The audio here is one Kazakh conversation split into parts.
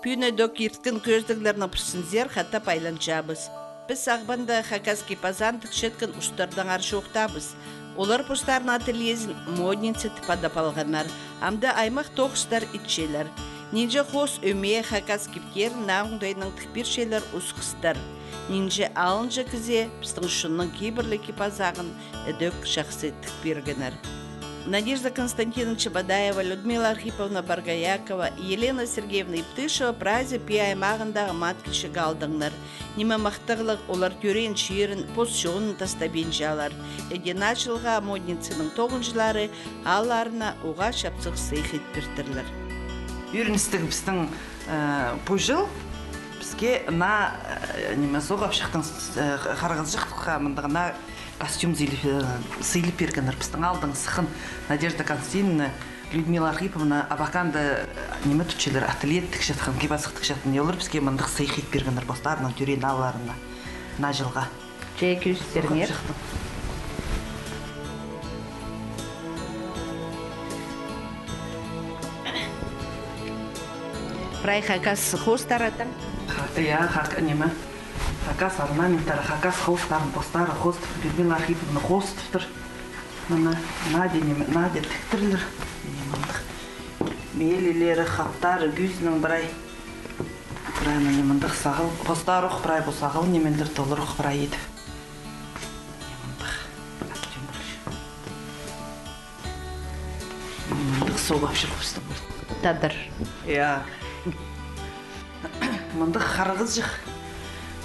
Пүйне док ирткін көздіглерінің пірсінзер хатта пайланчабыз. Біз сағбанда хакаски пазан тікшеткен ұштардан аршы оқтабыз. Олар пұштарын ательезін модницы тіпадапалғанар, амда аймақ тоқыстар итшелер. Нинже хос өмее хакас киптер нағындайның тікпір шелер ұсқыстар. Нинже алынжы кізе пістің шынның кейбірлі кипазағын өдөк шақсы тікпергенер. Надежда Константиновича Бадаева, Людмила Архиповна Баргаякова, Елена Сергеевна Иптышева празе пи аймағындағы маткіші қалдыңлар. Неме мақтығылық олар төрен шиерін постшоғын тастабен жалар. Еденачылға модницының тоғынжылары аларына оға шапсық сейхет біртірлер. Үйріністігі біздің пұжыл бізге на соғап шықтың қарғыз жықтыққа мұндығына костюм сыйлып бергенер біздің алдың сықын Надежда Константиновна, Людмила Архиповна абақанды неме түтшелер ательет тікшетқан, кебасық тікшетін елір бізге мұндық сыйхет бергенер бастарынан түрен аларына на жылға. Жай көштеріңер? Прай хакас хостаратың? Я неме. Хакас орнаментары, хакас хостарын, постары хост, Людмила Архиповна хосттыр. Надя тіктірлер. Мейлелері, хаттары, гүзінің бірай. Бірайна неміндік сағыл. Постары ұқ бірай бұл сағыл, немендер толыр ұқ бірай еді. Неміндік соғап шық өсті бұл. Тадыр. Я. Мындық қарғыз жық.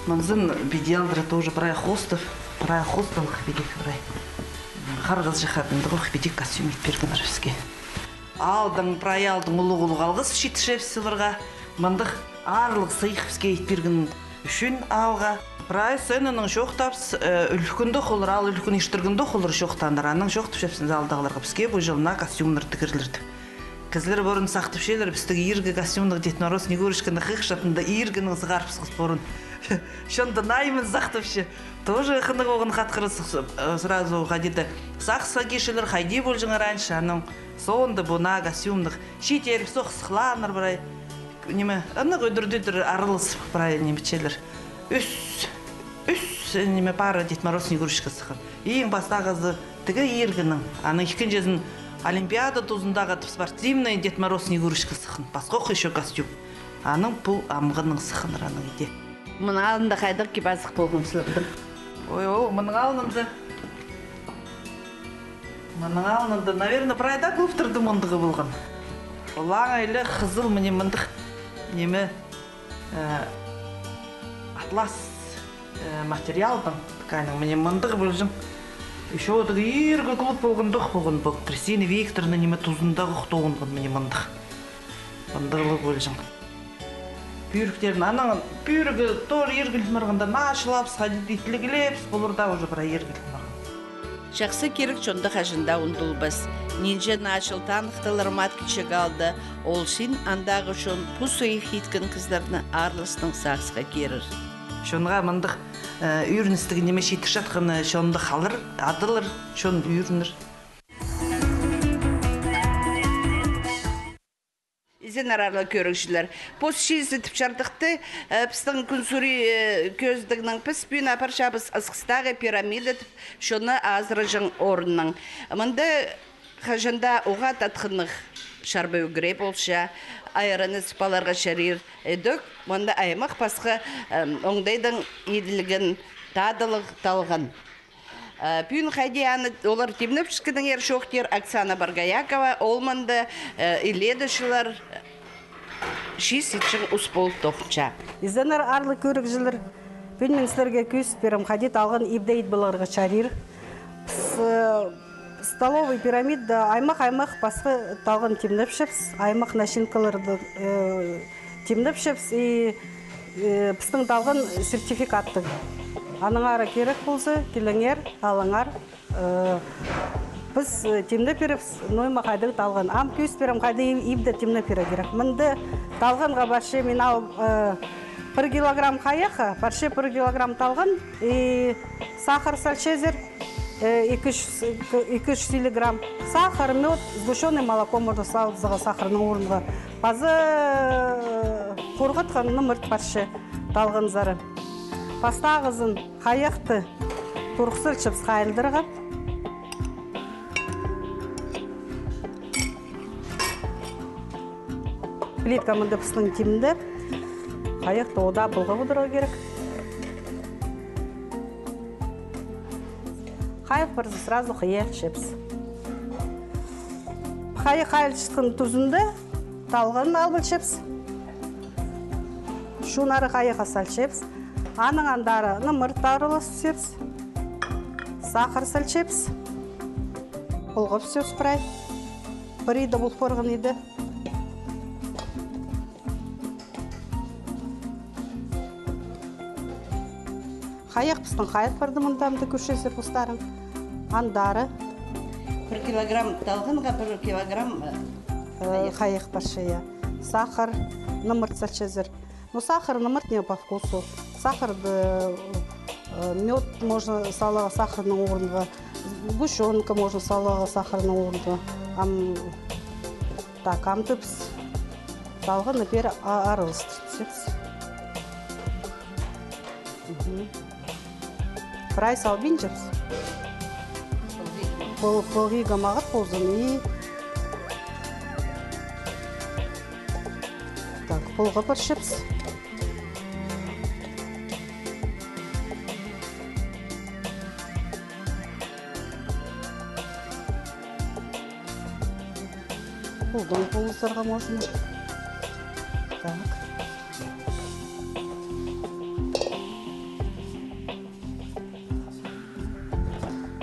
Мынзын бедиалдыры тоже бірай хосталық бедек бірай. Қарғыз жық адымды қоқ бедек костюм етперген әріске. Алдың, бірай алдың ұлы-ұлы қалғыз шетішепсілерға. Мындық арлық сыйық бізге етперген үшін алға. Бірай сөнінің шоқтапс үлкінді қолыр, ал үлкін ештіргінді қолыр шоқтандар. Аның шоқтып шепсінді алдағыларға бізге бұл жылына костюмлар тікірлерді. Кізлер борын сақтып шелер, біздігі ергі костюмдық Дед Мороз не көрішкінді қиқшатында ергінің зығарпсыз борын. Шонды наймын сақтып ше. Тоже қынық оғын қатқыры сразу қадеді. Сақса кешелер қайди бол жыңа раньше, аның соңды бұна костюмдық. Шет еріп соқ сықланыр бірай. Неме, анық өдірдедір арылыс бірай немечелер. Үс неме пары Дед Мороз не көрішкі сықын. Ең бастағызы тігі ергінің. Аның екін жезін Олимпиада тұзындағы спортивный Дед Мороз Снегурочка сықын. Басқоқ еще костюм. Аның бұл амғының сықын раның еде. Мұның алында қайдық кебасық болғын сылықтың? Мұның алынымды, наверное, прайда көптірді мұндығы болған. Олаң айлы қызыл міне мұндық немі атлас материалдың. Міне мұндығы болжың. Еще одығы ергі клуб болғындық болған бұл. Тресені Викторны неме тұзындағы ұқтуғынған мені мұндық. Мұндығылы болжың. Бүйіріктерін анаңын бүйірігі тор ергіліп мұрғында нашылапс, хадидетлігілепс, болырда уже бұра ергіліп мұрған. Жақсы керек чонды қажында ұндылбыз. Нинже нашыл танықтылар маткичек алды. Ол син андағы шон пұсыйы хиткін кыздардың арлыстың сақсыға керір. Шонға мұндық үйіріністігі неме шетір жатқаны шонды қалыр, адылыр, шон үйірінір. Изен арарлы көрікшілер. Пос шейзі тіпшардықты пістің күнсүрі көздігінің піс бүйін апаршабыз асқыстағы пирамида шоны азыры жың орынның. Мұнды қажында оға татқынық шарбы өгірей болша, айыраны спаларға шарир өдік, мұнда аймақ пасқы оңдайдың еділігін тадылық талған. Пүйін қайдияны олар темніп шықының ер шоқтер Оксана Баргаякова, олманды иледішілер шиз етшің ұспол тоқча. Изденер арлы көрік жылыр, пүйін менсілерге көз берім қадет алған ибдейд бұларға шарир. Столовый пирамида аймақ басқы талғын темнепшепс, аймақ начинкаларды темнепшепс и пістің талғын сертификаттың. Аныңара керек болсы, келіңер, алыңар. Біз темнеп беріпс, нойма қайдығы талғын. Ам көз берім қайды ибді темнеп бере керек. Мінді талғынға баршы мен ал 1 килограмм қаяқы, баршы 1 килограмм талғын, сахар сальчезер, 200 грамм сахар, мед, сгущенное молоко можно ставить за сахарный уровень. Пазы қорғатқан нымырт баршы талғын зары. Пастағызын қаяқты тұрқсыр чыпс қайылдырған. Плитка мұнды пысының кемді. Қаяқты ода бұлға бұдырға керек. Қайық бірзі сразу қияқ чыпс. Қайық шықын тұзынды талғын албыл чыпс. Шунары қайыққа сал чыпс. Аның андары нымырт арылыс чыпс. Сақыр сал чыпс. Бұлғып сөз прай. Бір еді бұл порғын еді. Қайық пыстың қайық барды мұндамды көшесір бұстарын. Андары. 1 килограмм талғынға 1 килограмм қайық баршы, я. Сахар, нымырт сальчезер. Ну, сахар, нымырт не по вкусу. Сахарды, мед можно салаға сахарның орынға. Гущенка можно салаға сахарның орынға. Так, амтыпс. Талғыны бері арылыстырып. Прай салбин чыпс. Полгига мағыт болзын и... Так, полғы бір чыпс. Полдың полысырға можно. Так.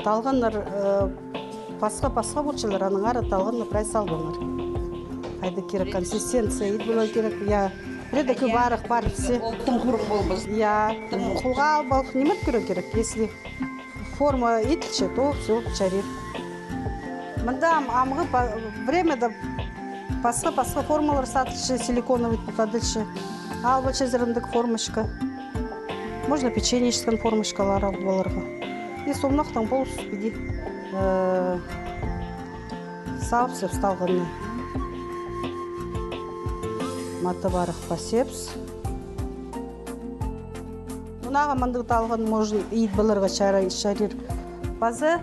Талғанлар пасқа бұлшылар, аның ары талғанлар прай салғанлар. Айды керек консистенция, ет бұлай керек, я. Реда көй барық бар все. Олтың құрық болбыз. Я, құлға балық немет керек. Если форма етілші, то все чарир. Мында амғы времяда пасқа формалар сатылшы, силиконовый покадылшы. Алба чезіріндік формашка. Можно печеньешкен формашкалар албаларға. И сомнақтан бол үспеді сауып сепс талғанны. Маты барық пасепс. Мұнаға мандық талған можын ет бұлырға шарир. Базы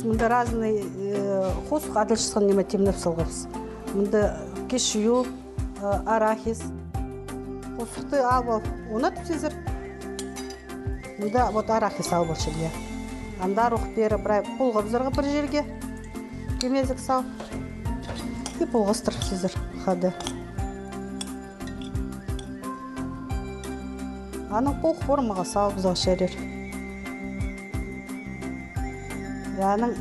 мұнда разный қосық адылшысқан неметемнеп сылғыз. Мұнда кешью, арахис. Қосықты албал оны түзір. Мұнда вот арахис албалшы бия. Андар ұқ бері бірай пұлға бұзырға бір жерге. Кемезік сал. И пұлға стырып түзір қады. Аның пұлқ формаға сал бұзға шәрер. Аның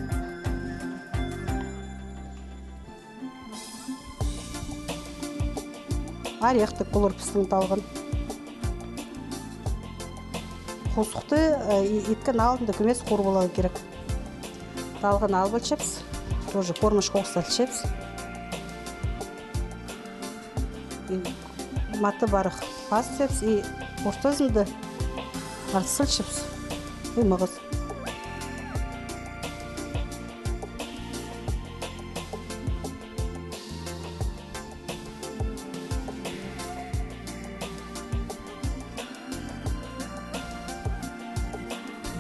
арияқтық бұлыр пістің талғын. Қосықты еткен алдында көмес қор болады керек. Талғын албыл чепс, тоже формыш қоқсал чепс. Маты барық пас чепс и ортызымды артысыл чепс. Ұймағыз.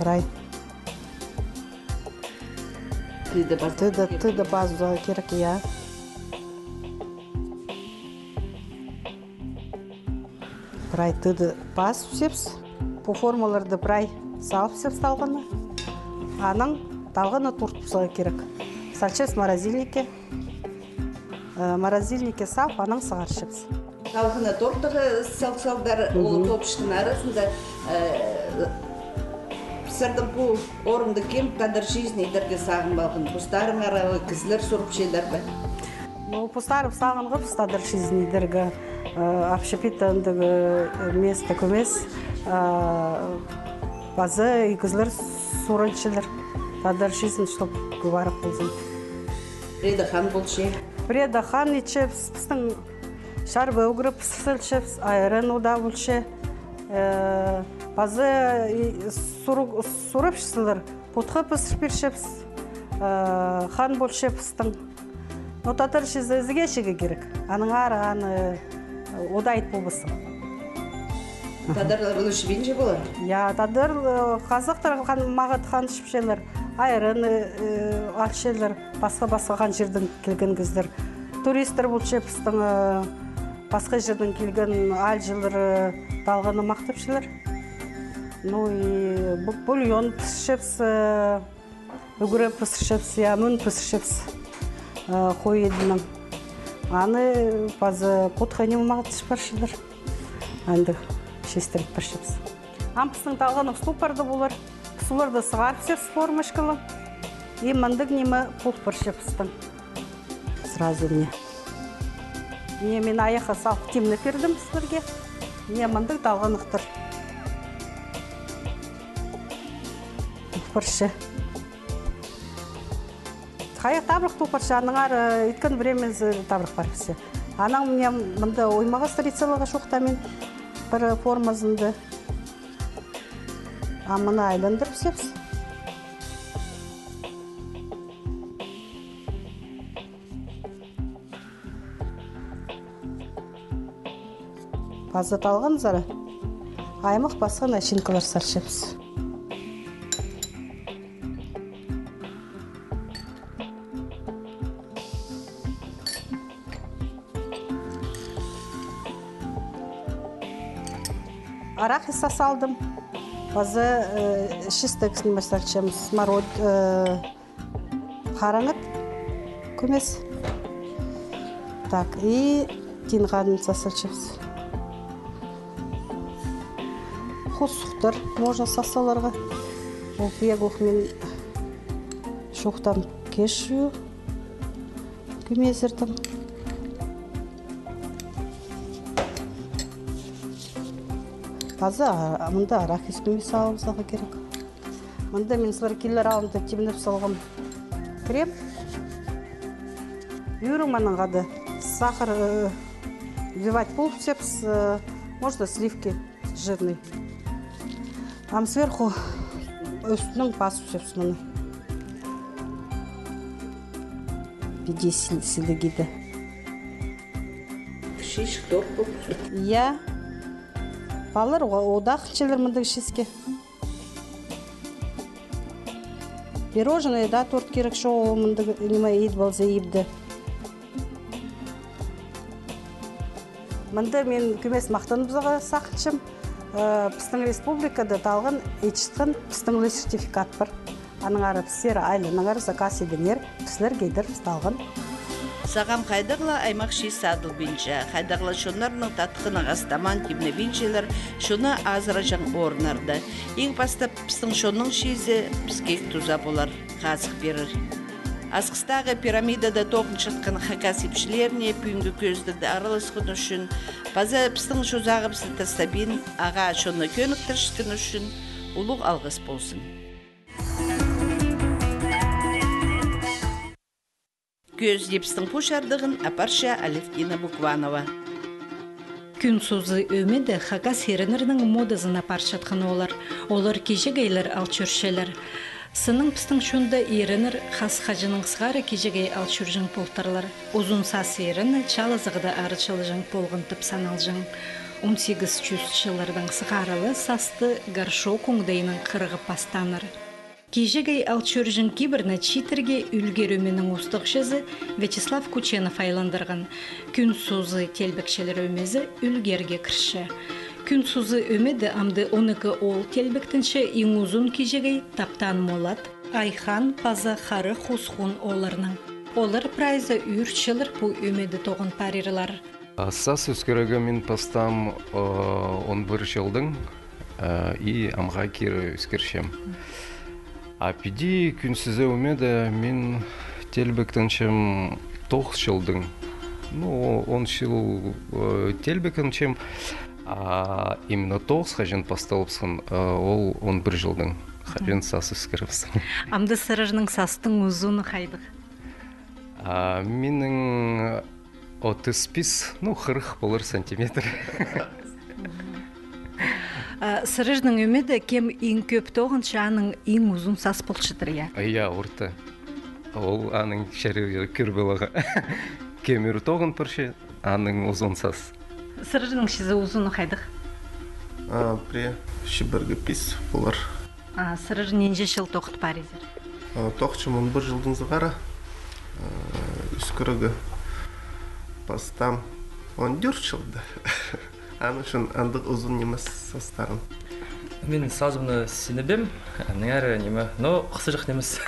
Брай. Ты да базу керек, я. Брай, ты да баз сепс. По формуларды брай салып сепс талғаны. Аның талғаны туртпсыға керек. Салчес морозильнике. Морозильнике салып, аның сығар сепс. Талғаны тортығы салдар олы топшының арасында сырдың бұл орынды кем қадыр жизни дәрге сағын балғын. Пұстарын аралы кізлер сұрып шейлер бі? Пұстарып сағын ғып стадыр жизни дәрге общепитандығы место көмес базы и кізлер сұрыншылар. Тадыр жизни, чтоб говорып болсын. Предахан бұл ше? Предахан и чепс, пістің шарбы ұғырып пісіл чепс, айрын ұда бұл ше. Базы сұрып шысылыр, пұтқы пісір шепс, хан бол шепстің. Но татыр шызы ізге шеге керек. Аның ары, аны Ода айт болбысы. Тадар bunu şibince bolar. Я, тадыр қазақтар мағат қан шіпшелер, айрын алшелер, басқа қан жерден келген кездер. Туристер бұл шепістің басқа жерден келген алжылыр далғаны мақтапшылар. Ну и бульон пісшепс, үгірі пісшепс, мүн пісшепс қой едінің. Аны базы құтқаны мағат шыпаршылар. Әнді шестеріп пішіпс. Ампыстың талғаны ұступарды болар. Сұларды сығарып сепс формашкалы. И мандық немі пұл піршіпстің. Сразу мне. Мен аяққа салып темні пердім сіздерге. Не мандық талғаны ұқтыр. Пірші. Қаяқ табырық тұпыршы. Аныңар өткен біреміз табырық бар бізі. Анаң мен мұнда оймаға старицалыға шоқтамен. Бір формасында амына айландырып сепс. Пазат алған зары аймақ басқа начинкалар саршепс. Арахис салдым. Базы шестекс неместерчеміз. Смород қараңыт көмес. Так, и тинғанын сасылчеміз. Қосуқтар можно сасаларға. Ол бегух мен шоқтан кешью көмезірдім. Азы мұнда арахис көмесі алымызға керек. Мұнда мен сылар келер алымда темініп салғым крем. Үйрің мәнің ғады сахар вливать пол сепс, можно сливки жирный. Там сверху үстінің пасу сепс мұны. 50 сілігеді. Шиш, топ. Я. Балыр одақ челер мұндың шеске. Пирожное, да, торт керек шоу мұндың неме ет болса ебді. Мұнды мен көмес мақтан бұзаға сақытшым. Пістің республикада талғын етшіткен пістің сертификат бар. Аның ары пістері айлының ары заказ едінер, пістілер кейдір пісталғын. Сағам қайдағыла аймақ шей садыл бенчі. Қайдағыла шонарының татқыны ғастаман кеміне бенчелер шоны азыра жаң орнарды. Ең бастап пістің шонның шейзі піскек туза болар, қазық берір. Асқыстағы пирамидада тоғын шытқын хакас епшілеріне пүйінгі көздікді аралысқын үшін, базы пістің шозағы пісі тастабин, аға шоны көніктіршітін үшін ұлық алғыс болсын. Көз епістің пошардығын апарша Алевтина Букванова. Күн созы өмеді хакас ерінірінің модазына паршатқын олар. Олар кежегейлер алчүршелер. Сының пістің шонда ерінір қас қажының сығары кежегей алчүржің полтарлар. Uzun сас еріні чалызығыда арычылыжың полғынтып саналжың. 1800 жылырдың сығарылы састы гаршок оңдайының қырығы пастаныр. Кежегей алчүржің кибірні читерге үлгеріменің ұстықшызы Вячеслав Кученов айландырған. Күн созы телбекшелер өмезі үлгерге кірші. Күн созы өмеді амды 12 ол телбектінші ең ұзын кежегей таптан молат, айхан, паза, қары, қосқын оларының. Олар прайза үйіртшілер бұл өмеді тоғын парирлар. Сас өскерегі мен пастам 11 жылдың и амға кері өскершем. А пиди күнсізе өмеді мен телбектіншім 9 жылдың. Ну, 10 жыл телбектіншім, а именно 9 қажын пасталыпсын, ол 11 жылдың қажын сасы өскеріпсін. Амды сырыжның састың ұзуны қайдық? Менің 35, ну, 40 болыр сантиметр. Сырыжның өмеді кем ең көп тоғын шаның ең ұзын сас болшыдыр, я? Я, орта. Ол аның шәрі көр болаға. Кемір тоғын пұршы, аның ұзын сас. Сырыжның шизы узуны қайдық? При шибіргі пис болар. Сырыжы ненже жыл тоқыт паризер? Тоқчым 11 жылдың зығара. Үскірігі пастам 14 жылды. Аны үшін андық ұзын немес састарын. Мен сазымны сенебем, нәңәрі неме, но қысы жақ немес.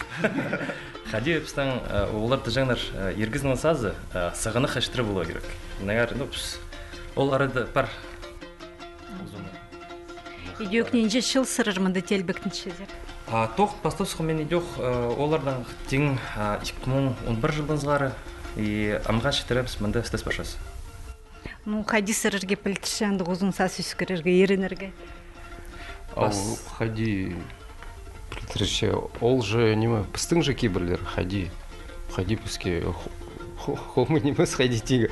Хади өпістің оларды жаңдар ергізінің сазы сағыны қаштыры болу керек. Нәңәрі, ол арады бар. Идеок ненже шыл сырыжмынды телбектін шезер? Тоқ пастовсығы мен идеок олардан тең 2011 жылдың зғары амға шетіріміз мынды істес башасы. Хади сырырге пілтіші анды ұзын сас үскірерге ерінерге? Хади пілтіріші, ол же неме, пістің же кейбірлер, хади піске, холмы немес хади тегі.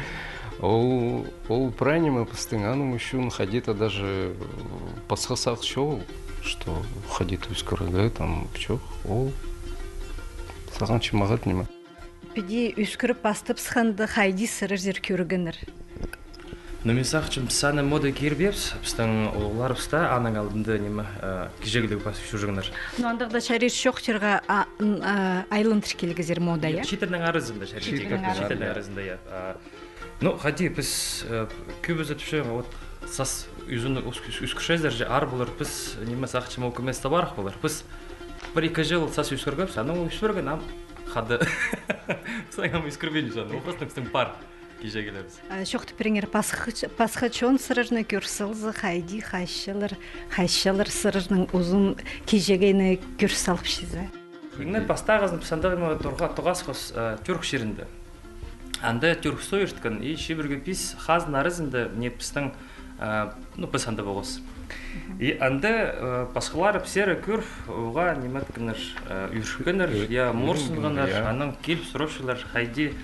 Ол прайнема пістің, аның үшін хадита даже пасхасақ шоу, что хадита үскірігі, там, чоқ, ол саған чымағат нема. Педи үскіріп бастып сықанды хайди сырыр зер көрігінір. Но мен сақчым саны мода кербепс, пістің олар піста аның алдында неме кежегілігі пасы шүрігінір. Но андығда шариш шоқтырға айлын тіркелігі зер мода, я? Шетірдің арызында, шетірдің арызында, я. Ну, хади, біз көбізі түші, сас үзіні үскішайздар же ар болар, біз неме сақчым ол көместі барық болар. Біз бір-екі жыл сас үскіргіпс, аны үскірген ам қады. Саңам үскірбен жаны, ол просто күстің пар кежегілеріз. Шоқты переңер пасха чон сырыжны көрсілзі хайди хайшылыр сырыжның ұзын кежегейні көрсалып шизі. Егнер пастағызын пісандағыма тоғас қос түрк шерінде. Анда түрк сой үрткен, и шебірге пис хазын арызында не пістің пісанды боғыз. И анда пасқалары пісері көр, оға неметкінір үршкінір, я морсынғыныр, аның келіп сұрошылар хайди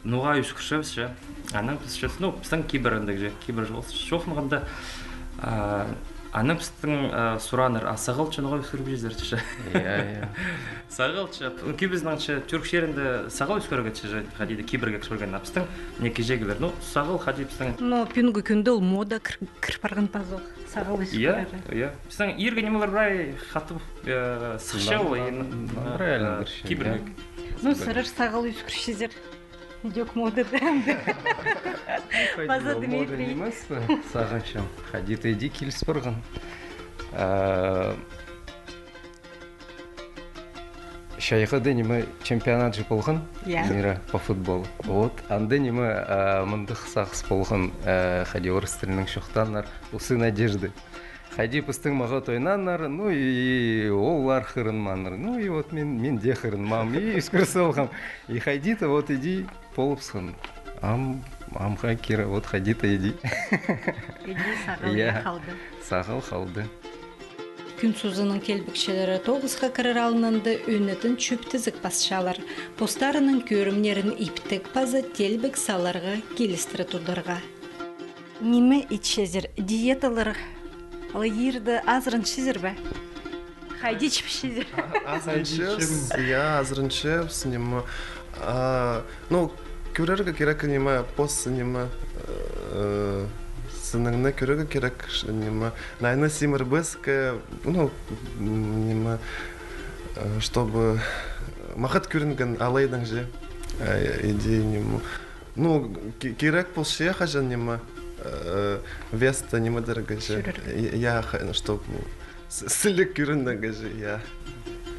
нуға үскішіміз же. Аның пістің кейбіріндік же, кейбір жоқмағында аның пістің сұраныр, сағыл чынға үскіріп жезерді же. Сағыл че, кейбіздің че түрк шерінде сағыл үскірігі же, хадиді кейбірге кішбірген пістің не кежегілер. Сағыл хади пістің... Пүнгі күнді ол мода кірпарғын пазыл, сағыл үскірі. Пістің ерге немелер бірай қатып сықшау кейбірге. Сырыр сағыл үскір шезер. Идек мода дәмді. База Дмитрий. Сағаншам. Хадита иди келіс бұрған. Шайғыда неме чемпионат же болған мира по футболу. Вот, анда неме мындық сақыс болған хади орыс тілінің шоқтанлар, усы надежды. Хади пыстың маға тойнанлар, ну и олар хырынманлар. Ну и вот мен де хырынмам, и үскірсі олғам. И хадита вот иди полыпсың. Амға кері, вот хадита иди. Иди сағыл қалды. Сағыл қалды. Күн сузының келбікшелері тоғызға кірір алынынды өнетін чөптізік басшалар. Постарының көрімнерін иптік пазы телбік саларға келістірі тұдырға. Неме итшезір, диеталар ерді азырын шезір бә? Хайди чіп шезір? Азырын чепс, нема. Ну, көрерге керек нема, пост нема. Сыныңны көрігі керек, нема, найны симір бізкі, ну, нема, чтобы мақыт көрінген алайдың же, иди, нема, ну, керек бұл ше қажан, нема, веста, нема дәргі же, я, чтобы сілік көрінген же, я.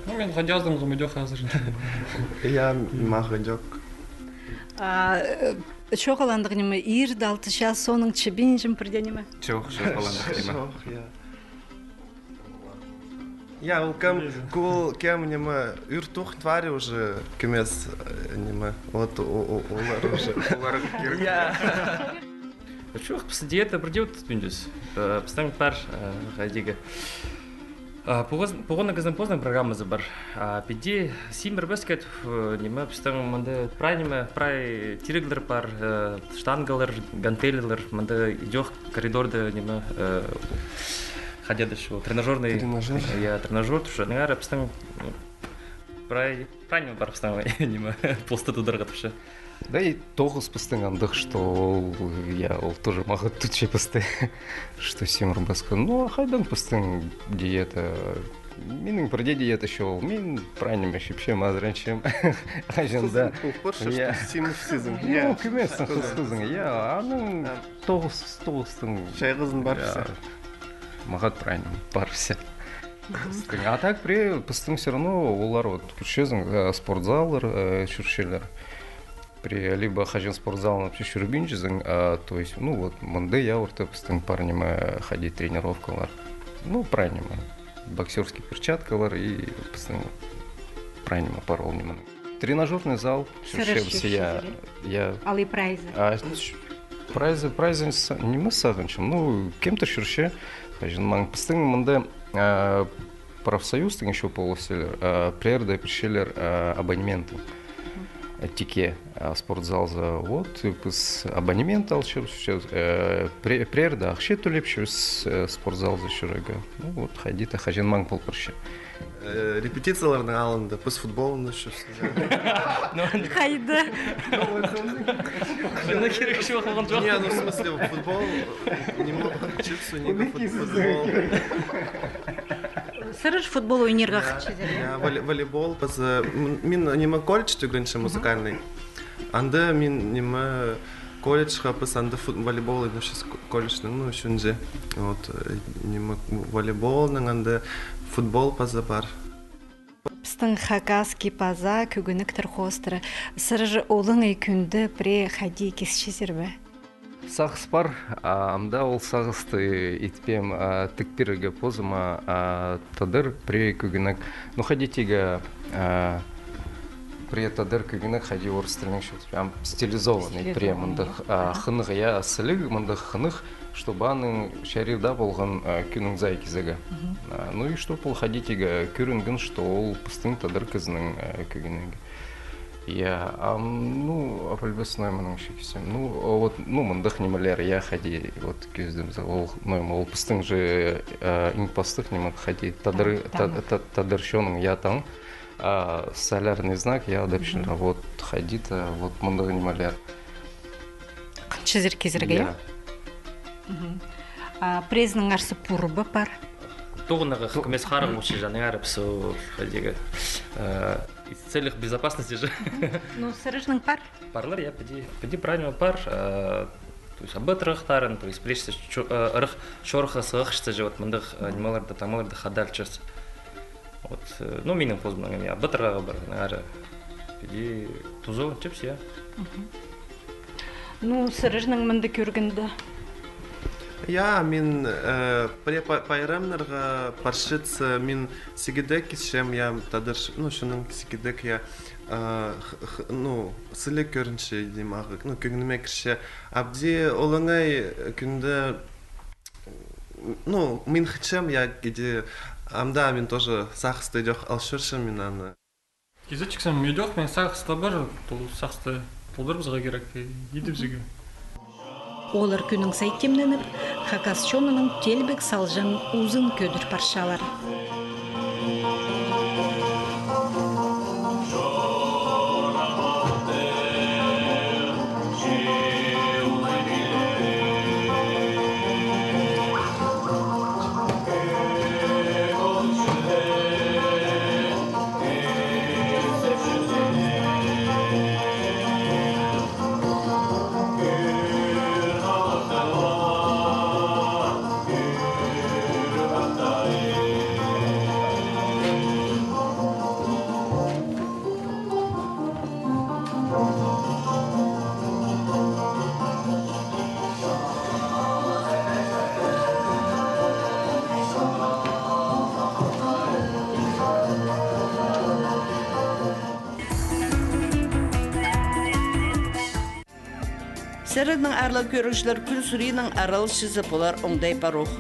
Ну, мен ғадяздың ғымыдек азыр. Я мағыдек. Шоқаландық неме, ерді алты жас соның чебен жымпырде неме? Шоқаландық неме. Шоқ, я. Я, ол кем неме, үртуқ твари уже кемес неме, вот олар уже. Олар керек. Шоқ, пісі диета бірде өттіспендес. Пістің пар ғадегі. Погонна газдан поздно программазы бар. Педи симер бескет неме пістің мынды прай неме, прай тиреглер бар, штангалар, гантелилер, мынды идех коридорды неме хадеді шо, тренажерный. Тренажер. Я тренажер, тұшы. Нәңәрі пістің Правильно бар пыстың неме посты тудырғытыпшы. Да и тоғыз пыстың андық, что ол тоже мағыт түтше пысты, что семір басқа. Ну, а хайдан пыстың диета. Менің бірде диета шоу, мен правильно шепшем, азыраншем. Ажында. Порша, что семір сезон. Ну, кеместің қызың. Аның тоғыздың. Шайғызын бар все. Мағыт правильно бар все. А так при пыстың все равно олар вот күршезің спортзаллар, шүршелер. При либо хожим в спортзал на пищурбинчизм, то есть, ну вот, манды я вот пыстың парнем ходить тренировкалар. Ну, правильно, боксерский перчаткалар и пыстың правильно парол немного. Тренажерный зал, шүршебіс, я... Ал и прайзы? Прайзы не мы сағыншым, ну, кем-то шүрше, хожим, маң пыстың манды профсоюз еще полуселер, прерды пришелер абонементы. Тике спортзал за вот с абонемент алчыр прерда ахше төлепшүз спортзал за шүрегі. Ну вот ходит хажин маң пол пыршы. Репетициялардың алынды, пыс футболын үшіпсіз. Қайды? Жена керек шо қылған жоқ. Не, ну в смысле футбол, немного учиться, не футбол. Сырыш футбол ойнерға қычызыр? Волейбол, мен нема колледж түгінші музыкальный. Анда мен нема колледжға пыс анда волейбол едімшіз колледждің, ну үшінже. Вот, нема волейболның анда футбол паза бар. Пыстың хакаски паза күгініктір қостыры. Сырыш олың күнді пре хади кесшізір бі? Сағыс бар, амда ол сағысты итпем тікпірігі позыма тадыр при күгінік. Ну, ходитеге при тадыр күгінік ходи орыстырмен шөт. Стилизованный при мұндық қынық, я сіліг мұндық қынық, чтобы аның шарирда болған күнің зайкезігі. Ну и что пол ходитеге көрінгін, что ол пыстың тадыр кізінің күгінегі. Я, ну, апельбесной мұның шекесем. Ну, вот, ну, мұндық немелер, я ходи, вот, көздім, ол пыстың же инпастық немат ходи, тадыр шоның я там, солярный знак, я адапшын, вот, ходи, вот, мұндық немелер. Қанчызыр кезірге, я? Презінің арсы пұрыбы бар? Тоғынығы қымес қарым ұшы жаның әріп сол, ходиға. Из целях безопасности же. Ну, сырыжның пар? Парлар, я пойди правильно пар. То есть абытрықтарын, то есть плечті ұрық шорға сығықшты же, вот мұндық немаларды, тамаларды хадалчыз. Вот, ну, менің позбынан, я абытрыға бар, әрі. Пойди тузо, чепс, я. Ну, сырыжның мұнды көргінді? Я, мен пайрамнарға паршыц, мен сегедек кешем, я тадыр, ну, шының сегедек я, ну, сілі көрінші дейм ағы, ну, көгініме кірше. Абди олыңай күнді, ну, мен хычем, я геде, амда мен тоже сақысты едек алшыршым мен аны. Кезечіксем едек, мен сақысты бар, сақысты толдар бізға керек, еді бізге. Олар күнің сайтемненіп, хакасчонының телбек салжан ұзын көдір паршалар. Сәрінің арлы көріншілер күн сүрейінің арал шызы болар оңдай баруқ.